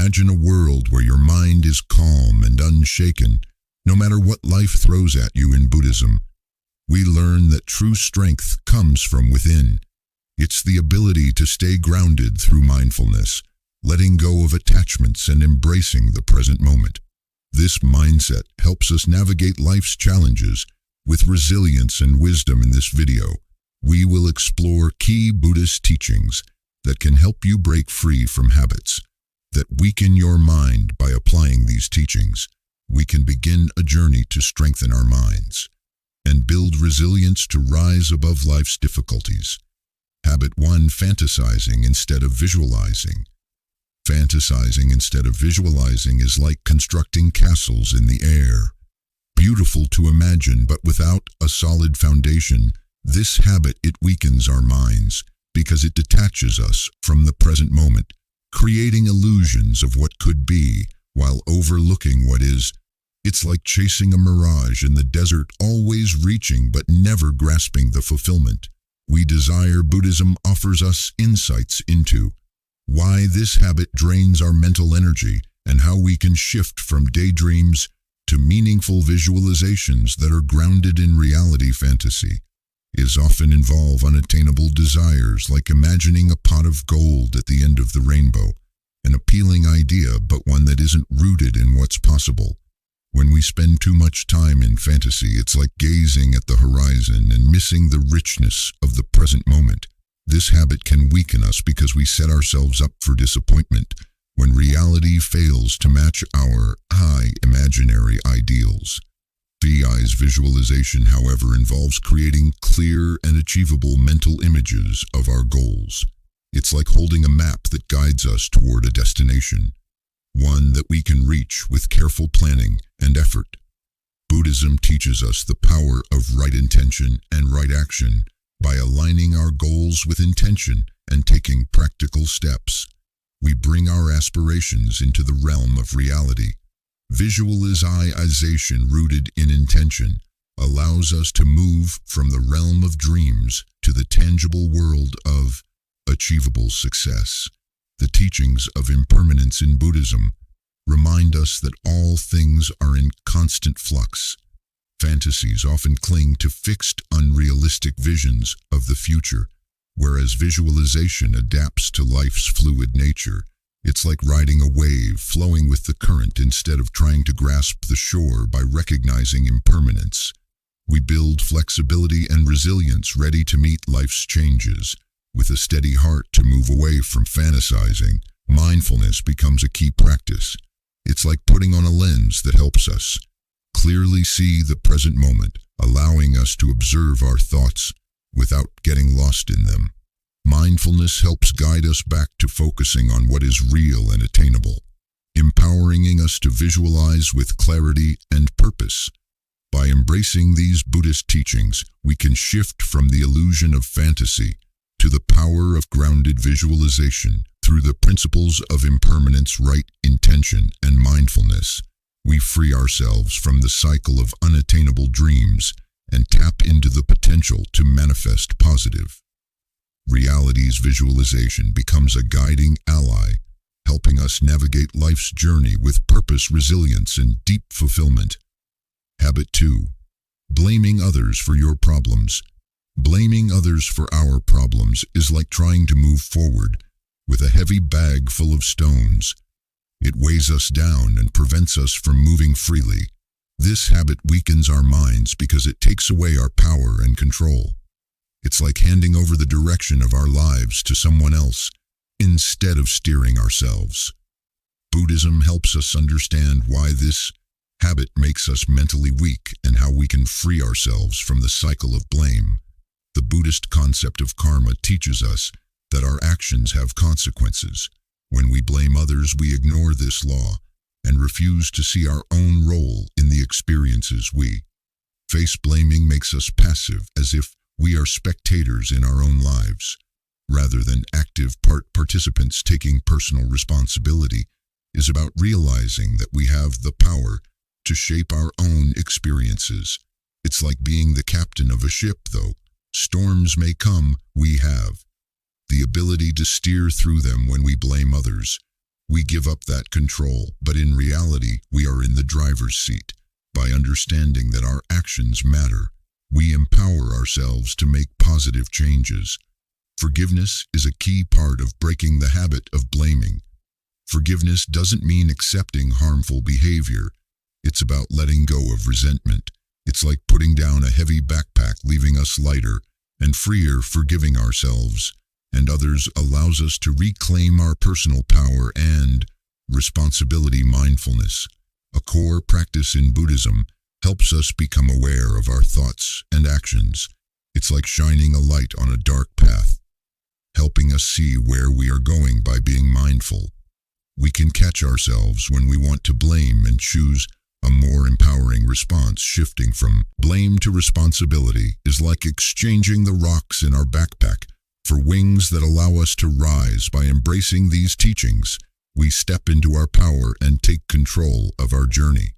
Imagine a world where your mind is calm and unshaken, no matter what life throws at you. In Buddhism, we learn that true strength comes from within. It's the ability to stay grounded through mindfulness, letting go of attachments and embracing the present moment. This mindset helps us navigate life's challenges with resilience and wisdom. In this video, we will explore key Buddhist teachings that can help you break free from habits that weaken your mind. By applying these teachings, we can begin a journey to strengthen our minds and build resilience to rise above life's difficulties. Habit 1. Fantasizing instead of visualizing. Fantasizing instead of visualizing is like constructing castles in the air. Beautiful to imagine, but without a solid foundation. This habit, it weakens our minds because it detaches us from the present moment, creating illusions of what could be while overlooking what is. It's like chasing a mirage in the desert, always reaching but never grasping the fulfillment we desire. Buddhism offers us insights into why this habit drains our mental energy and how we can shift from daydreams to meaningful visualizations that are grounded in reality. Fantasy is often involve unattainable desires, like imagining a pot of gold at the end of the rainbow, an appealing idea, but one that isn't rooted in what's possible. When we spend too much time in fantasy, it's like gazing at the horizon and missing the richness of the present moment. This habit can weaken us because we set ourselves up for disappointment when reality fails to match our high imaginary ideals. VI's visualization, however, involves creating clear and achievable mental images of our goals. It's like holding a map that guides us toward a destination, one that we can reach with careful planning and effort. Buddhism teaches us the power of right intention and right action. By aligning our goals with intention and taking practical steps, we bring our aspirations into the realm of reality. Visualization rooted in intention allows us to move from the realm of dreams to the tangible world of achievable success. The teachings of impermanence in Buddhism remind us that all things are in constant flux. Fantasies often cling to fixed, unrealistic visions of the future, whereas visualization adapts to life's fluid nature. It's like riding a wave, flowing with the current instead of trying to grasp the shore. By recognizing impermanence, we build flexibility and resilience, ready to meet life's changes. With a steady heart to move away from fantasizing, mindfulness becomes a key practice. It's like putting on a lens that helps us clearly see the present moment, allowing us to observe our thoughts without getting lost in them. Mindfulness helps guide us back to focusing on what is real and attainable, empowering us to visualize with clarity and purpose. By embracing these Buddhist teachings, we can shift from the illusion of fantasy to the power of grounded visualization. Through the principles of impermanence, right intention, and mindfulness, we free ourselves from the cycle of unattainable dreams and tap into the potential to manifest positive realities. Visualization becomes a guiding ally, helping us navigate life's journey with purpose, resilience, and deep fulfillment. Habit 2. Blaming others for your problems. Blaming others for our problems is like trying to move forward with a heavy bag full of stones. It weighs us down and prevents us from moving freely. This habit weakens our minds because it takes away our power and control. It's like handing over the direction of our lives to someone else instead of steering ourselves. Buddhism helps us understand why this habit makes us mentally weak and how we can free ourselves from the cycle of blame. The Buddhist concept of karma teaches us that our actions have consequences. When we blame others, we ignore this law and refuse to see our own role in the experiences we face. Blaming makes us passive, as if we are spectators in our own lives, rather than active participants. Taking personal responsibility is about realizing that we have the power to shape our own experiences. It's like being the captain of a ship. Though storms may come, we have the ability to steer through them. When we blame others, We give up that control, but in reality, we are in the driver's seat. By understanding that our actions matter, we empower ourselves to make positive changes. Forgiveness is a key part of breaking the habit of blaming. Forgiveness doesn't mean accepting harmful behavior. It's about letting go of resentment. It's like putting down a heavy backpack, leaving us lighter and freer. Forgiving ourselves and others allows us to reclaim our personal power and responsibility. Mindfulness, a core practice in Buddhism, helps us become aware of our thoughts and actions. It's like shining a light on a dark path, helping us see where we are going. By being mindful, we can catch ourselves when we want to blame and choose a more empowering response. Shifting from blame to responsibility is like exchanging the rocks in our backpack for wings that allow us to rise. By embracing these teachings, we step into our power and take control of our journey.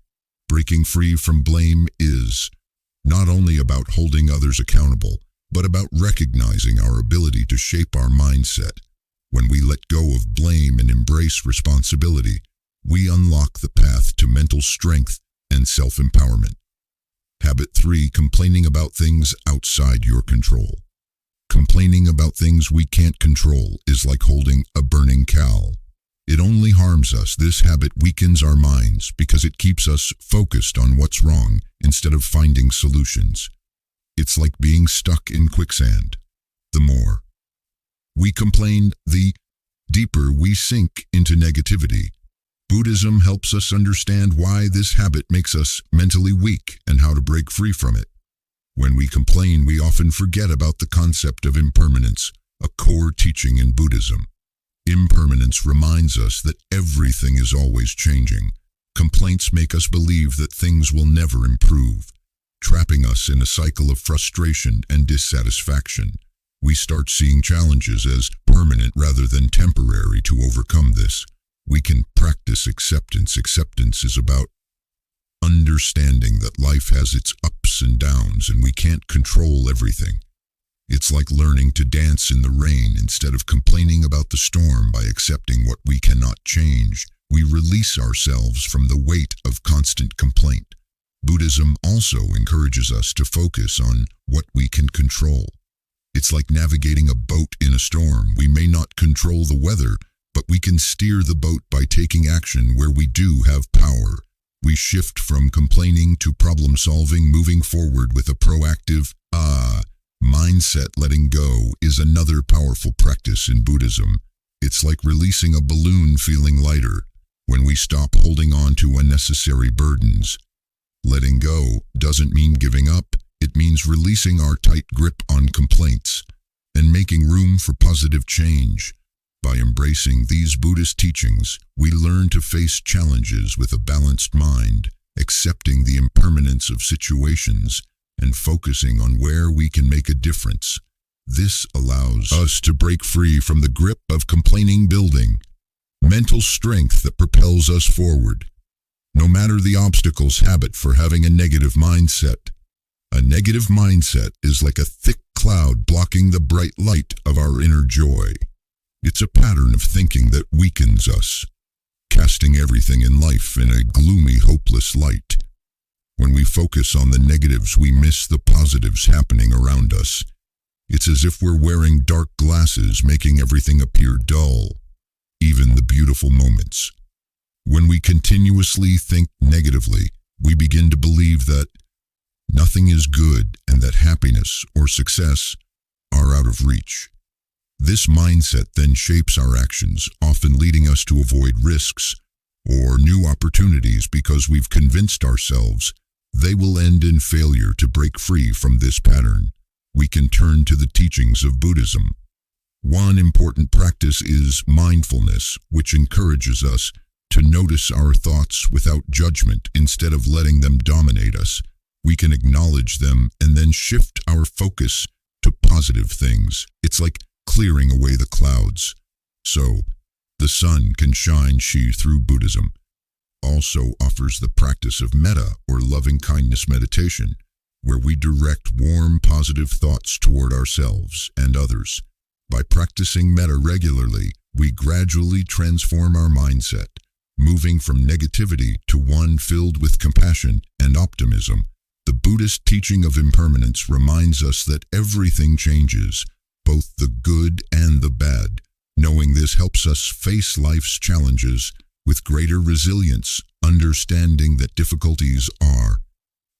Breaking free from blame is not only about holding others accountable, but about recognizing our ability to shape our mindset. When we let go of blame and embrace responsibility, we unlock the path to mental strength and self-empowerment. Habit 3. Complaining about things outside your control. Complaining about things we can't control is like holding a burning coal. It only harms us. This habit weakens our minds because it keeps us focused on what's wrong instead of finding solutions. It's like being stuck in quicksand. The more we complain, the deeper we sink into negativity. Buddhism helps us understand why this habit makes us mentally weak and how to break free from it. When we complain, we often forget about the concept of impermanence, a core teaching in Buddhism. Impermanence reminds us that everything is always changing. Complaints make us believe that things will never improve, trapping us in a cycle of frustration and dissatisfaction. We start seeing challenges as permanent rather than temporary. To overcome this, we can practice acceptance. Acceptance is about understanding that life has its ups and downs and we can't control everything. It's like learning to dance in the rain instead of complaining about the storm. By accepting what we cannot change, we release ourselves from the weight of constant complaint. Buddhism also encourages us to focus on what we can control. It's like navigating a boat in a storm. We may not control the weather, but we can steer the boat by taking action where we do have power. We shift from complaining to problem solving, moving forward with a proactive mindset. Letting go is another powerful practice in Buddhism. It's like releasing a balloon, feeling lighter when we stop holding on to unnecessary burdens. Letting go doesn't mean giving up. It means releasing our tight grip on complaints and making room for positive change. By embracing these Buddhist teachings, we learn to face challenges with a balanced mind, accepting the impermanence of situations and focusing on where we can make a difference. This allows us to break free from the grip of complaining, building mental strength that propels us forward. No matter the obstacles. Habit for having a negative mindset. A negative mindset is like a thick cloud blocking the bright light of our inner joy. It's a pattern of thinking that weakens us, casting everything in life in a gloomy, hopeless light. When we focus on the negatives, we miss the positives happening around us. It's as if we're wearing dark glasses, making everything appear dull, even the beautiful moments. When we continuously think negatively, we begin to believe that nothing is good and that happiness or success are out of reach. This mindset then shapes our actions, often leading us to avoid risks or new opportunities because we've convinced ourselves they will end in failure. To break free from this pattern, we can turn to the teachings of Buddhism. One important practice is mindfulness, which encourages us to notice our thoughts without judgment. Instead of letting them dominate us, we can acknowledge them and then shift our focus to positive things. It's like clearing away the clouds so the sun can shine. Through Buddhism also offers the practice of metta, or loving kindness meditation, where we direct warm, positive thoughts toward ourselves and others. By practicing metta regularly, we gradually transform our mindset, moving from negativity to one filled with compassion and optimism. The Buddhist teaching of impermanence reminds us that everything changes, both the good and the bad. Knowing this helps us face life's challenges with greater resilience, understanding that difficulties are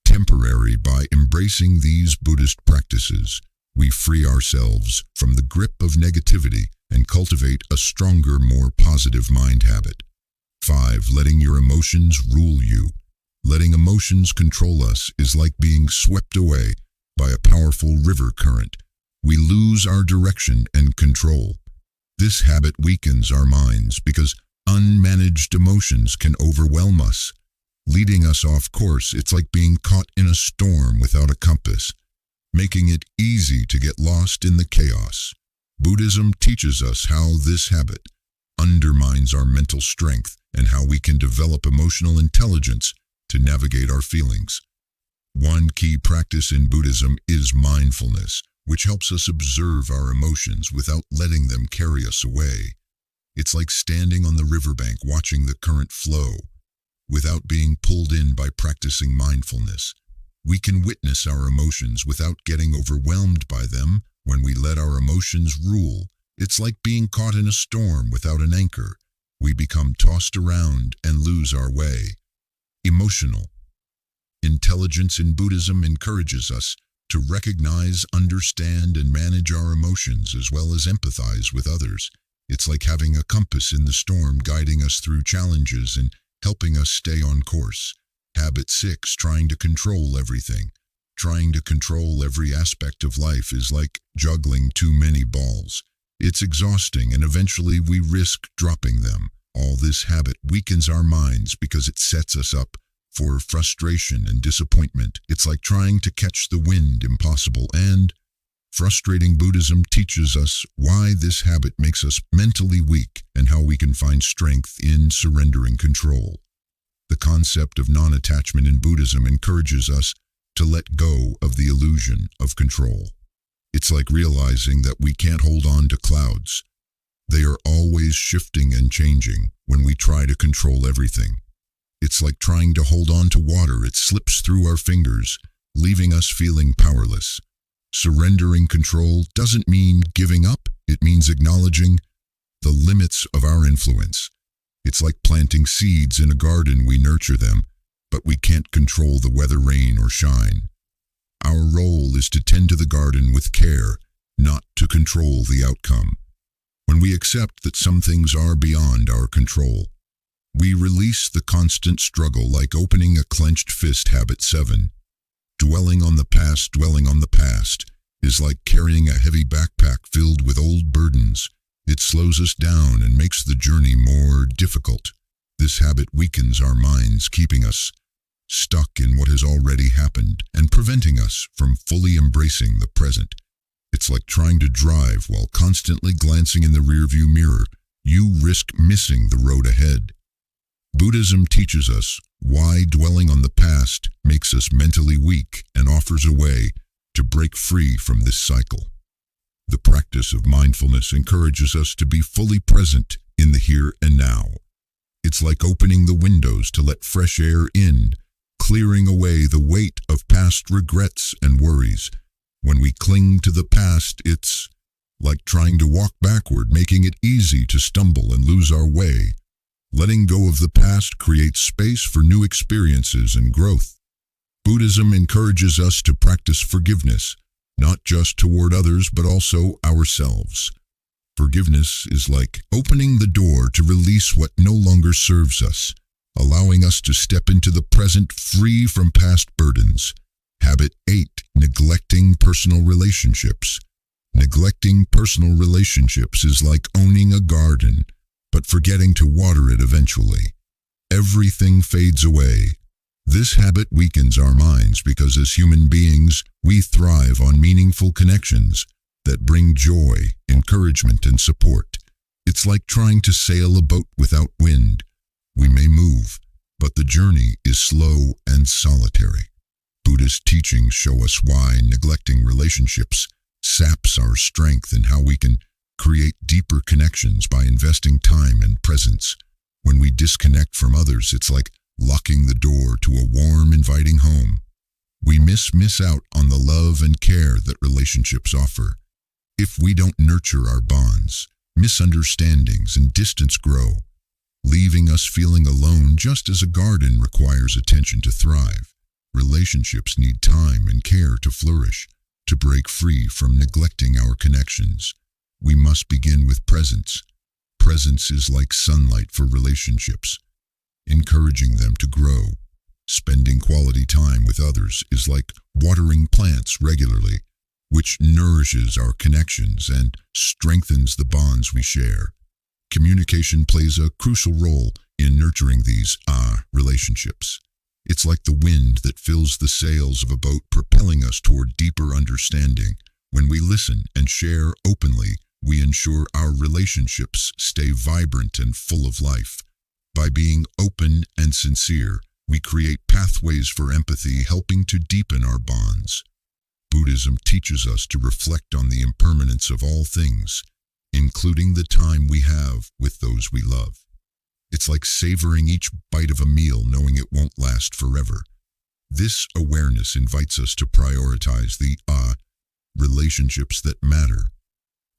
temporary. By embracing these Buddhist practices, we free ourselves from the grip of negativity and cultivate a stronger, more positive mind habit. 5. Letting your emotions rule you. Letting emotions control us is like being swept away by a powerful river current. We lose our direction and control. This habit weakens our minds because unmanaged emotions can overwhelm us, leading us off course. It's like being caught in a storm without a compass, making it easy to get lost in the chaos. Buddhism teaches us how this habit undermines our mental strength and how we can develop emotional intelligence to navigate our feelings. One key practice in Buddhism is mindfulness, which helps us observe our emotions without letting them carry us away. It's like standing on the riverbank watching the current flow. Without being pulled in. By practicing mindfulness, we can witness our emotions without getting overwhelmed by them. When we let our emotions rule, it's like being caught in a storm without an anchor. We become tossed around and lose our way. Emotional intelligence in Buddhism encourages us to recognize, understand, and manage our emotions as well as empathize with others. It's like having a compass in the storm, guiding us through challenges and helping us stay on course. Habit 6. Trying to control everything. Trying to control every aspect of life is like juggling too many balls. It's exhausting, and eventually we risk dropping them. All this habit weakens our minds because it sets us up for frustration and disappointment. It's like trying to catch the wind, impossible and frustrating. Buddhism teaches us why this habit makes us mentally weak and how we can find strength in surrendering control. The concept of non-attachment in Buddhism encourages us to let go of the illusion of control. It's like realizing that we can't hold on to clouds. They are always shifting and changing. When we try to control everything, it's like trying to hold on to water. It slips through our fingers, leaving us feeling powerless. Surrendering control doesn't mean giving up. It means acknowledging the limits of our influence. It's like planting seeds in a garden. We nurture them, but we can't control the weather, rain or shine. Our role is to tend to the garden with care, not to control the outcome. When we accept that some things are beyond our control, we release the constant struggle, like opening a clenched fist. Habit 7. Dwelling on the past. Dwelling on the past is like carrying a heavy backpack filled with old burdens. It slows us down and makes the journey more difficult. This habit weakens our minds, keeping us stuck in what has already happened and preventing us from fully embracing the present. It's like trying to drive while constantly glancing in the rearview mirror. You risk missing the road ahead. Buddhism teaches us why dwelling on the past makes us mentally weak and offers a way to break free from this cycle. The practice of mindfulness encourages us to be fully present in the here and now. It's like opening the windows to let fresh air in, clearing away the weight of past regrets and worries. When we cling to the past, it's like trying to walk backward, making it easy to stumble and lose our way. Letting go of the past creates space for new experiences and growth. Buddhism encourages us to practice forgiveness, not just toward others but also ourselves. Forgiveness is like opening the door to release what no longer serves us, allowing us to step into the present free from past burdens. Habit 8. Neglecting personal relationships. Neglecting personal relationships is like owning a garden, but forgetting to water it eventually. Everything fades away. This habit weakens our minds because as human beings, we thrive on meaningful connections that bring joy, encouragement, and support. It's like trying to sail a boat without wind. We may move, but the journey is slow and solitary. Buddhist teachings show us why neglecting relationships saps our strength and how we can create deeper connections by investing time and presence. When we disconnect from others, it's like locking the door to a warm, inviting home. We miss out on the love and care that relationships offer. If we don't nurture our bonds, misunderstandings and distance grow, leaving us feeling alone just as a garden requires attention to thrive. Relationships need time and care to flourish. To break free from neglecting our connections, we must begin with presence. Presence is like sunlight for relationships, encouraging them to grow. Spending quality time with others is like watering plants regularly, which nourishes our connections and strengthens the bonds we share. Communication plays a crucial role in nurturing these relationships. It's like the wind that fills the sails of a boat, propelling us toward deeper understanding. When we listen and share openly, we ensure our relationships stay vibrant and full of life. By being open and sincere, we create pathways for empathy, helping to deepen our bonds. Buddhism teaches us to reflect on the impermanence of all things, including the time we have with those we love. It's like savoring each bite of a meal, knowing it won't last forever. This awareness invites us to prioritize the relationships that matter,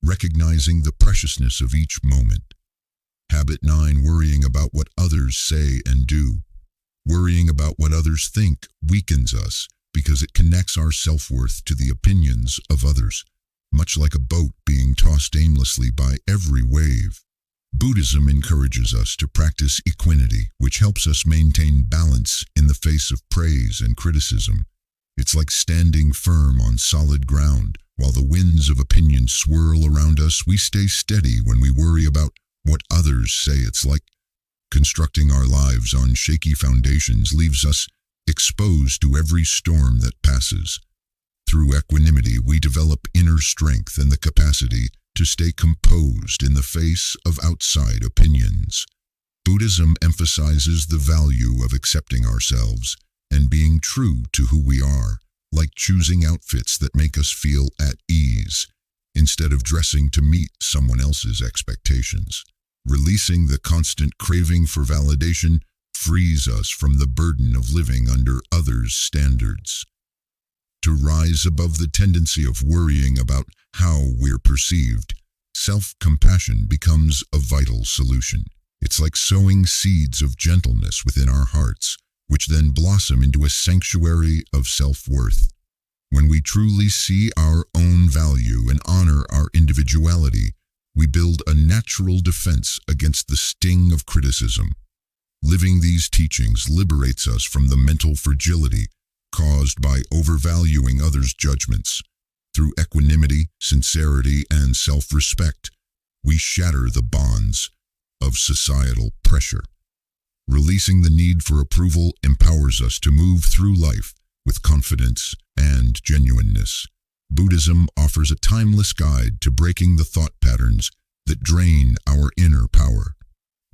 recognizing the preciousness of each moment. Habit 9. Worrying about what others say and do. Worrying about what others think weakens us because it connects our self-worth to the opinions of others, much like a boat being tossed aimlessly by every wave. Buddhism encourages us to practice equanimity, which helps us maintain balance in the face of praise and criticism. It's like standing firm on solid ground. While the winds of opinion swirl around us, we stay steady when we worry about what others say. It's like constructing our lives on shaky foundations leaves us exposed to every storm that passes. Through equanimity, we develop inner strength and the capacity to stay composed in the face of outside opinions. Buddhism emphasizes the value of accepting ourselves and being true to who we are, like choosing outfits that make us feel at ease, instead of dressing to meet someone else's expectations. Releasing the constant craving for validation frees us from the burden of living under others' standards. To rise above the tendency of worrying about how we're perceived, self-compassion becomes a vital solution. It's like sowing seeds of gentleness within our hearts, which then blossom into a sanctuary of self-worth. When we truly see our own value and honor our individuality, we build a natural defense against the sting of criticism. Living these teachings liberates us from the mental fragility caused by overvaluing others' judgments. Through equanimity, sincerity, and self-respect, we shatter the bonds of societal pressure. Releasing the need for approval empowers us to move through life with confidence and genuineness. Buddhism offers a timeless guide to breaking the thought patterns that drain our inner power.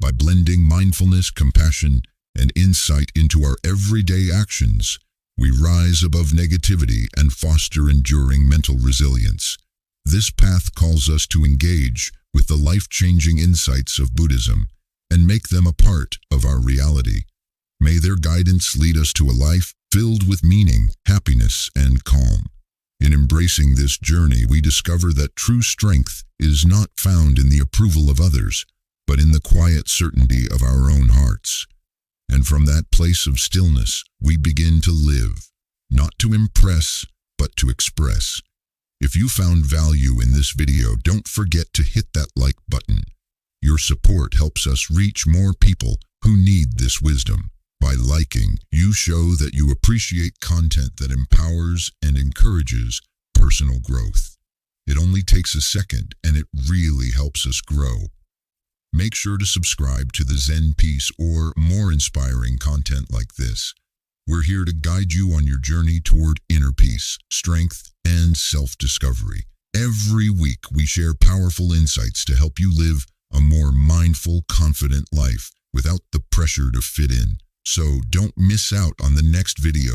By blending mindfulness, compassion, and insight into our everyday actions, we rise above negativity and foster enduring mental resilience. This path calls us to engage with the life-changing insights of Buddhism and make them a part of our reality. May their guidance lead us to a life filled with meaning, happiness, and calm. In embracing this journey, we discover that true strength is not found in the approval of others, but in the quiet certainty of our own hearts. And from that place of stillness, we begin to live, not to impress, but to express. If you found value in this video, don't forget to hit that like button. Your support helps us reach more people who need this wisdom. By liking, you show that you appreciate content that empowers and encourages personal growth. It only takes a second, and it really helps us grow. Make sure to subscribe to the Zen Peace or more inspiring content like this. We're here to guide you on your journey toward inner peace, strength, and self-discovery. Every week, we share powerful insights to help you live a more mindful, confident life without the pressure to fit in. So don't miss out on the next video.